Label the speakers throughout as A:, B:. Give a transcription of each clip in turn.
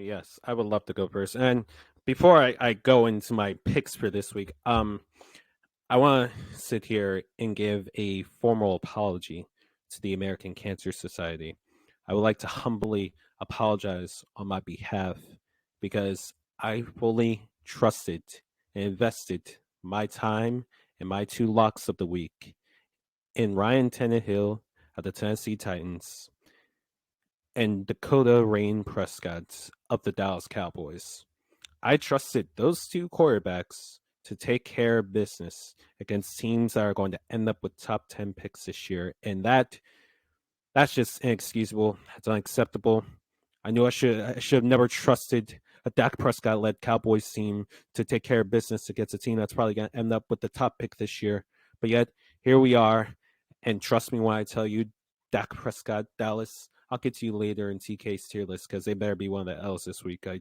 A: yes, I would love to go first. And before I go into my picks for this week, I want to sit here and give a formal apology to the American Cancer Society. I would like to humbly apologize on my behalf because I fully trusted and invested my time and my two locks of the week in Ryan Tannehill of the Tennessee Titans and Dakota Rain Prescott of the Dallas Cowboys. I trusted those two quarterbacks to take care of business against teams that are going to end up with top 10 picks this year. And that's just inexcusable. It's unacceptable. I knew I should have never trusted a Dak Prescott led Cowboys team to take care of business against a team that's probably going to end up with the top pick this year. But yet here we are, and trust me when I tell you, Dak Prescott, Dallas. I'll get to you later in TK's tier list because they better be one of the L's this week. They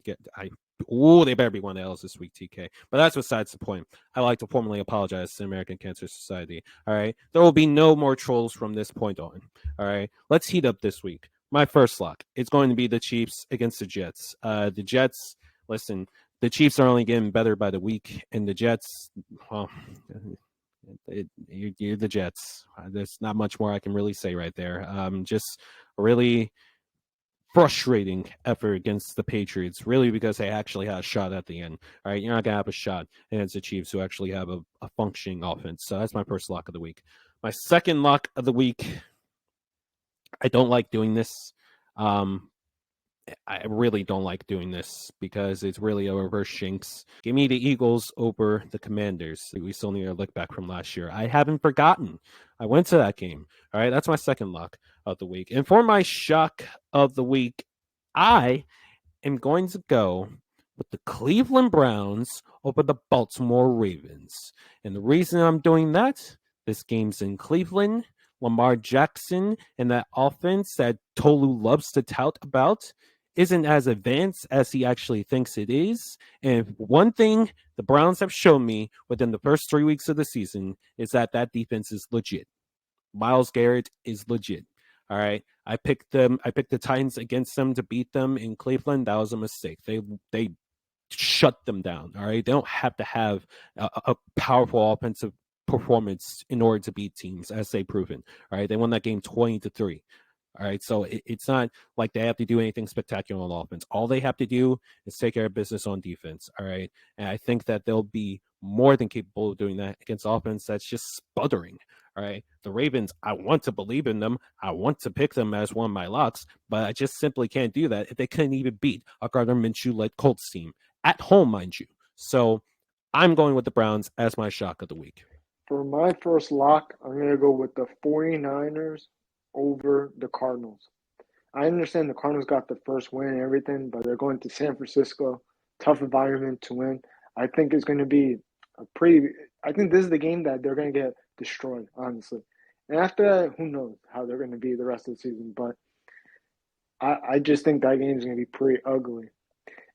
A: better be one of the L's this week, TK. But that's besides the point. I like to formally apologize to the American Cancer Society. All right, there will be no more trolls from this point on. All right, let's heat up this week. My first lock, it's going to be the Chiefs against the Jets. The Jets, listen, the Chiefs are only getting better by the week, and the Jets, well, you're the Jets. There's not much more I can really say right there. Just really frustrating effort against the Patriots, really because they actually had a shot at the end. All right, you're not going to have a shot against the Chiefs who actually have a functioning offense. So that's my first lock of the week. My second lock of the week, I don't like doing this. I really don't like doing this because it's really a reverse shinks. Give me the Eagles over the Commanders. We still need to look back from last year. I haven't forgotten. I went to that game. All right, that's my second lock of the week. And for my shock of the week, I am going to go with the Cleveland Browns over the Baltimore Ravens. And the reason I'm doing that, this game's in Cleveland. Lamar Jackson and that offense that Tolu loves to tout about isn't as advanced as he actually thinks it is. And one thing the Browns have shown me within the first 3 weeks of the season is that defense is legit. Myles Garrett is legit. All right. I picked the Titans against them to beat them in Cleveland. That was a mistake. They shut them down. All right. They don't have to have a powerful offensive performance in order to beat teams, as they've proven. All right. They won that game 20-3. All right. So it's not like they have to do anything spectacular on offense. All they have to do is take care of business on defense. All right. And I think that they'll be more than capable of doing that against offense that's just sputtering. All right. The Ravens, I want to believe in them. I want to pick them as one of my locks, but I just simply can't do that if they couldn't even beat a Gardner Minshew-led Colts team at home, mind you. So I'm going with the Browns as my shock of the week.
B: For my first lock, I'm going to go with the 49ers over the Cardinals. I understand the Cardinals got the first win and everything, but they're going to San Francisco. Tough environment to win. I think it's going to be I think this is the game that they're going to get destroyed, honestly. And after that, who knows how they're going to be the rest of the season. But I just think that game is going to be pretty ugly.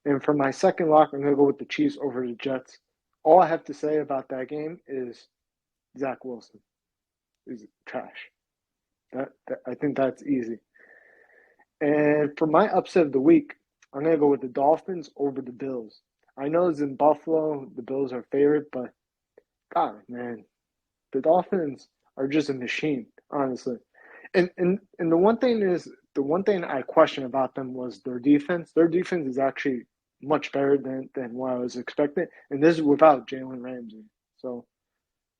B: And for my second lock, I'm going to go with the Chiefs over the Jets. All I have to say about that game is Zach Wilson is trash. I think that's easy. And for my upset of the week, I'm going to go with the Dolphins over the Bills. I know it's in Buffalo. The Bills are favorite, but God, man, the Dolphins are just a machine, honestly. And the one thing I question about them was their defense. Their defense is actually much better than what I was expecting. And this is without Jalen Ramsey. So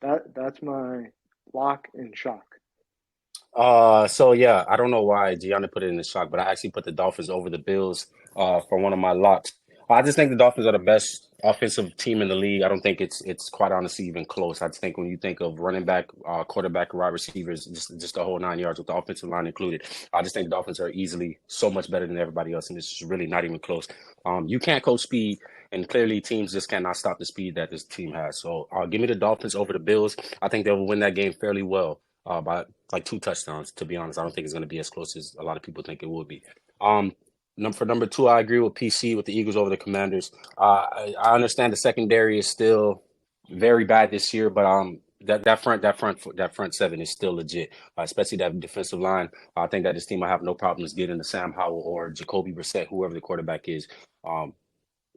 B: that's my lock and shock.
C: So yeah, I don't know why Gianni put it in the shock, but I actually put the Dolphins over the Bills for one of my locks. I just think the Dolphins are the best offensive team in the league. I don't think it's quite honestly even close. I just think when you think of running back, quarterback, wide receivers, just the whole 9 yards with the offensive line included, I just think the Dolphins are easily so much better than everybody else, and it's just really not even close. You can't coach speed, and clearly teams just cannot stop the speed that this team has. So give me the Dolphins over the Bills. I think they'll win that game fairly well by like 2 touchdowns, to be honest. I don't think it's going to be as close as a lot of people think it will be. For number 2, I agree with PC with the Eagles over the Commanders. I understand the secondary is still very bad this year, but that front seven is still legit, especially that defensive line. I think that this team will have no problems getting to Sam Howell or Jacoby Brissett, whoever the quarterback is,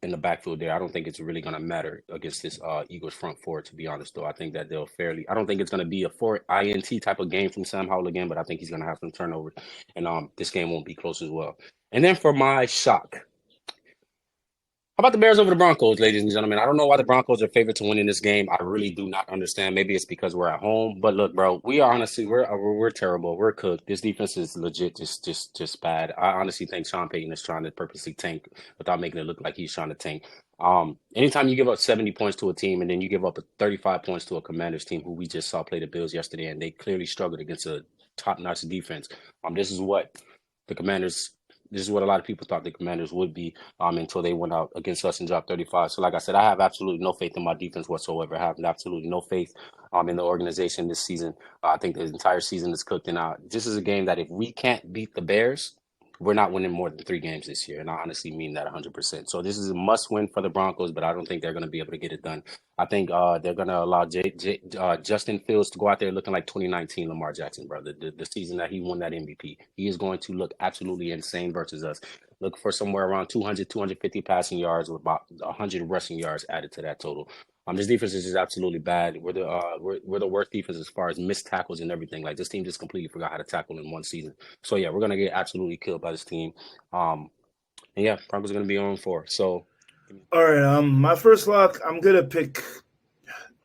C: in the backfield there. I don't think it's really going to matter against this Eagles front four, to be honest, though. I think that they'll I don't think it's going to be a 4-INT type of game from Sam Howell again, but I think he's going to have some turnovers, and this game won't be close as well. And then for my shock, how about the Bears over the Broncos, ladies and gentlemen? I don't know why the Broncos are favored to win in this game. I really do not understand. Maybe it's because we're at home. But look, bro, we are honestly we're terrible. We're cooked. This defense is legit just bad. I honestly think Sean Payton is trying to purposely tank without making it look like he's trying to tank. Anytime you give up 70 points to a team and then you give up 35 points to a Commanders team who we just saw play the Bills yesterday, and they clearly struggled against a top-notch defense. This is what the Commanders. This is what a lot of people thought the Commanders would be until they went out against us and dropped 35. So, like I said, I have absolutely no faith in my defense whatsoever. I have absolutely no faith in the organization this season. I think the entire season is cooked. And this is a game that if we can't beat the Bears, we're not winning more than 3 games this year. And I honestly mean that 100%. So this is a must win for the Broncos, but I don't think they're going to be able to get it done. I think they're going to allow Justin Fields to go out there looking like 2019 Lamar Jackson, brother. The season that he won that MVP. He is going to look absolutely insane versus us. Look for somewhere around 200, 250 passing yards with about 100 rushing yards added to that total. This defense is just absolutely bad. We're the worst defense as far as missed tackles and everything. Like, this team just completely forgot how to tackle in one season. So yeah, we're gonna get absolutely killed by this team. And yeah, Broncos are gonna be 0-4. So
D: all right, my first lock, I'm gonna pick.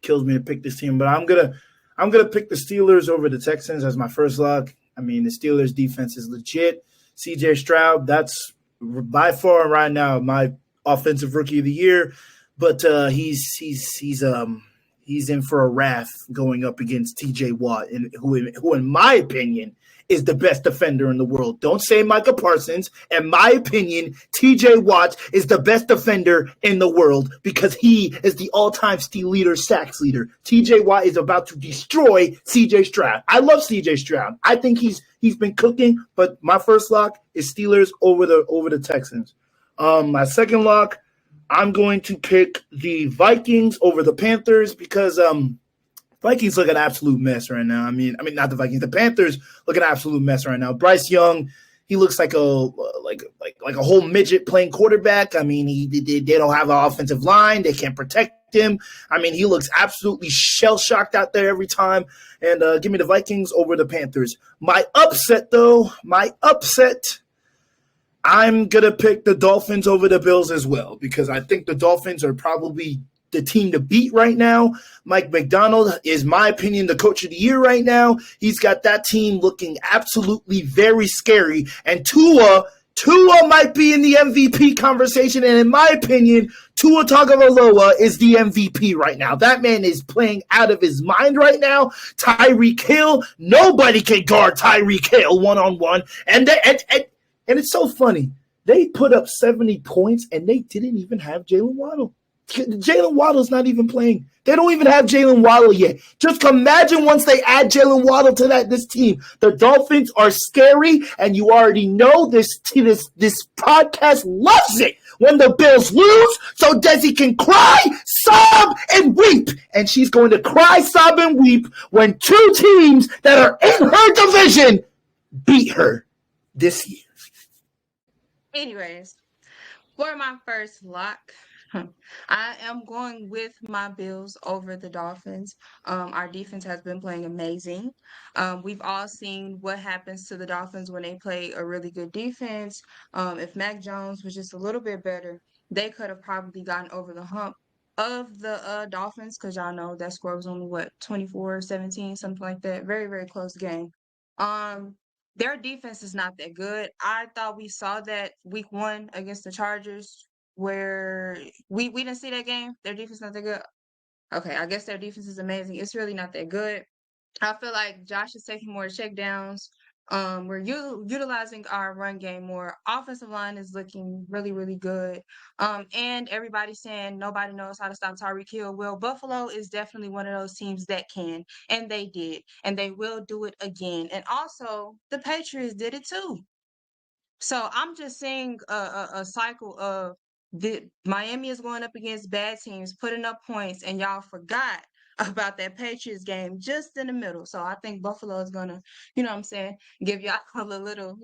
D: Kills me to pick this team, but I'm gonna pick the Steelers over the Texans as my first lock. I mean, the Steelers defense is legit. CJ Stroud, that's by far right now my offensive rookie of the year. But he's in for a wrath going up against T.J. Watt, who in my opinion is the best defender in the world. Don't say Micah Parsons. In my opinion, T.J. Watt is the best defender in the world because he is the all-time steal leader, sacks leader. T.J. Watt is about to destroy C.J. Stroud. I love C.J. Stroud. I think he's been cooking, but my first lock is Steelers over the Texans. My second lock, I'm going to pick the Vikings over the Panthers because Vikings look an absolute mess right now. I mean, not the Vikings. The Panthers look an absolute mess right now. Bryce Young, he looks like a whole midget playing quarterback. I mean, they don't have an offensive line. They can't protect him. I mean, he looks absolutely shell-shocked out there every time. And give me the Vikings over the Panthers. My upset, I'm going to pick the Dolphins over the Bills as well because I think the Dolphins are probably the team to beat right now. Mike McDonald is, my opinion, the coach of the year right now. He's got that team looking absolutely very scary. And Tua might be in the MVP conversation. And in my opinion, Tua Tagovailoa is the MVP right now. That man is playing out of his mind right now. Tyreek Hill, nobody can guard Tyreek Hill one-on-one. And it's so funny. They put up 70 points, and they didn't even have Jalen Waddle. Jalen Waddle's not even playing. They don't even have Jalen Waddle yet. Just imagine once they add Jalen Waddle to this team. The Dolphins are scary, and you already know this podcast loves it when the Bills lose, so Dezzy can cry, sob, and weep. And she's going to cry, sob, and weep when 2 teams that are in her division beat her this year.
E: Anyways, for my first lock, I am going with my Bills over the Dolphins. Our defense has been playing amazing. We've all seen what happens to the Dolphins when they play a really good defense. If Mac Jones was just a little bit better, they could have probably gotten over the hump of the Dolphins because y'all know that score was only, 24-17, something like that. Very, very close game. Their defense is not that good. I thought we saw that week 1 against the Chargers where we didn't see that game. Their defense not that good. Okay, I guess their defense is amazing. It's really not that good. I feel like Josh is taking more checkdowns. We're utilizing our run game more. Offensive line is looking really, really good. And everybody's saying nobody knows how to stop Tyreek Hill. Well, Buffalo is definitely one of those teams that can, and they did, and they will do it again. And also, the Patriots did it too. So I'm just seeing a cycle of Miami is going up against bad teams, putting up points, and y'all forgot about that Patriots game just in the middle. So I think Buffalo is gonna, give y'all a little,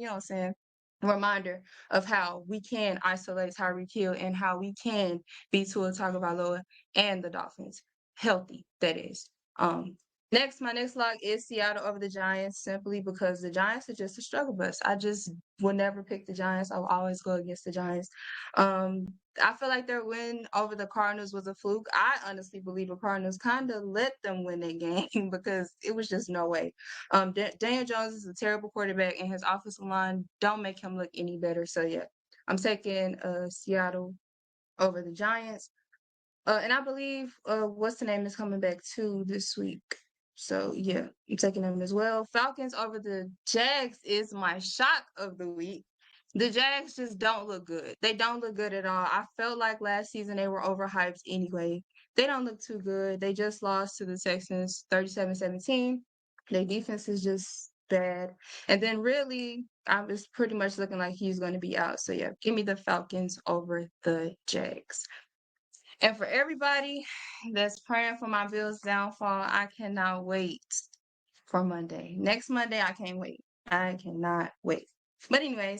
E: reminder of how we can isolate Tyreek Hill and how we can beat Tua Tagovailoa and the Dolphins. Healthy, that is. My next lock is Seattle over the Giants, simply because the Giants are just a struggle bus. I just will never pick the Giants. I'll always go against the Giants. I feel like their win over the Cardinals was a fluke. I honestly believe the Cardinals kind of let them win that game because it was just no way. Daniel Jones is a terrible quarterback, and his offensive line don't make him look any better. So, yeah, I'm taking Seattle over the Giants. And I believe what's the name is coming back too this week. So yeah, I'm taking them as well. Falcons over the Jags is my shock of the week. The Jags just don't look good. They don't look good at all. I felt like last season they were overhyped anyway. They don't look too good. They just lost to the Texans 37-17. Their defense is just bad. And then really, I was pretty much looking like he's going to be out. So yeah, give me the Falcons over the Jags. And for everybody that's praying for my Bills' downfall, I cannot wait for Monday. Next Monday, I can't wait. I cannot wait. But anyways.